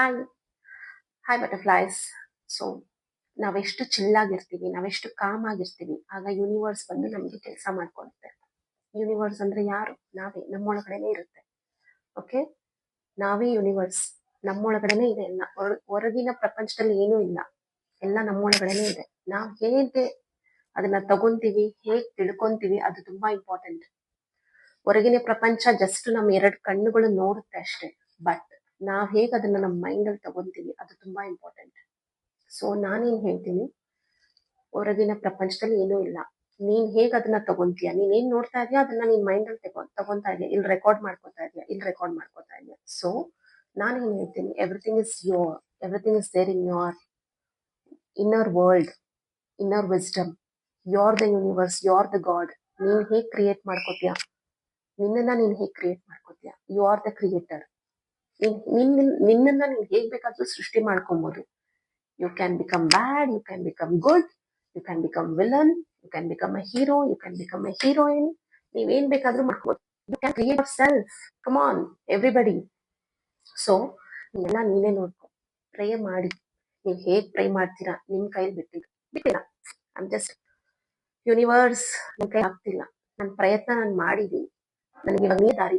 Hi hi butterflies. So ನಾವೆಷ್ಟು ಚಿಲ್ಲಾಗಿರ್ತೀವಿ, ನಾವೆಷ್ಟು com ಆಗಿರ್ತೀವಿ, ಆಗ ಯೂನಿವರ್ಸ್ ಬಂದು ನಮಗೆ ಕೆಲಸ ಮಾಡ್ಕೊಡುತ್ತೆ. ಯೂನಿವರ್ಸ್ ಅಂದ್ರೆ ಯಾರು? ನಾವೇ, ನಮ್ಮೊಳಗಡೆನೆ ಇರುತ್ತೆ. ಓಕೆ, ನಾವೇ ಯೂನಿವರ್ಸ್. ನಮ್ಮೊಳಗಡೆನೆ ಇದೆ ಎಲ್ಲ. ಹೊರಗಿನ ಪ್ರಪಂಚದಲ್ಲಿ ಏನೂ ಇಲ್ಲ, ಎಲ್ಲ ನಮ್ಮೊಳಗಡೆನೆ ಇದೆ. ನಾವು ಹೇಗೆ ಅದನ್ನ ತಗೊಂತೀವಿ, ಹೇಗ್ ತಿಳ್ಕೊಂತೀವಿ, ಅದು ತುಂಬಾ ಇಂಪಾರ್ಟೆಂಟ್. ಹೊರಗಿನ ಪ್ರಪಂಚ ಜಸ್ಟ್ ನಮ್ಮ ಎರಡು ಕಣ್ಣುಗಳು ನೋಡುತ್ತೆ ಅಷ್ಟೇ. ಬಟ್ ನಾವ್ ಹೇಗ್ ಅದನ್ನ ನಮ್ಮ ಮೈಂಡ್ ಅಲ್ಲಿ ತಗೊಂತೀವಿ, ಅದು ತುಂಬಾ ಇಂಪಾರ್ಟೆಂಟ್. ಸೊ ನಾನೇನ್ ಹೇಳ್ತೀನಿ, ಹೊರಗಿನ ಪ್ರಪಂಚದಲ್ಲಿ ಏನೂ ಇಲ್ಲ. ನೀನ್ ಹೇಗ್ ಅದನ್ನ ತಗೊಂತೀಯ, ನೀನ್ ಏನ್ ನೋಡ್ತಾ ಇದೀಯ ಅದನ್ನ ನಿನ್ ಮೈಂಡ್ ಅಲ್ಲಿ ತಗೊಂತಾ ಇದೆಯಾ, ಇಲ್ಲಿ ರೆಕಾರ್ಡ್ ಮಾಡ್ಕೋತಾ ಇದೆಯಾ, ಇಲ್ಲಿ ರೆಕಾರ್ಡ್ ಮಾಡ್ಕೋತಾ ಇದೆಯಾ. ಸೊ ನಾನೇನ್ ಹೇಳ್ತೀನಿ, everything is there in your inner world, inner wisdom. Your the universe, your the God. ನೀನ್ ಹೇಗ್ ಕ್ರಿಯೇಟ್ ಮಾಡ್ಕೋತೀಯ, ನಿನ್ನನ್ನ ನೀನ್ ಹೇಗ್ ಕ್ರಿಯೇಟ್ ಮಾಡ್ಕೋತೀಯ. You are the creator. ನಿನ್ನನ್ನ ನೀನ್ ಹೇಗ್ ಬೇಕಾದ್ರೂ ಸೃಷ್ಟಿ ಮಾಡ್ಕೊಬಹುದು. You can become bad, you can become good, you can become villain, you can become a hero, you can become a heroine. ನೀವೇನ್ ಬೇಕಾದ್ರೂ ಮಾಡ್ಕೋಬಹುದು. You can create your self. Come on everybody. So ಇದೆಲ್ಲ ನೀನೇ ನೋಡ್ಕೊ, pray ಮಾಡಿ. ನೀವ್ ಹೇಗ್ pray ಮಾಡ್ತೀರಾ ನಿಮ್ ಕೈಲಿ ಬಿಟ್ಟಿಲ್ಲ. ಐ ಜಸ್ಟ್ ಯೂನಿವರ್ಸ್, ನನ್ ಕೈ ಆಗ್ತಿಲ್ಲ, ನನ್ನ ಪ್ರಯತ್ನ ನಾನು ಮಾಡಿದೀನಿ, ನನಗೆ ಇವಾಗ ನೀ ದಾರಿ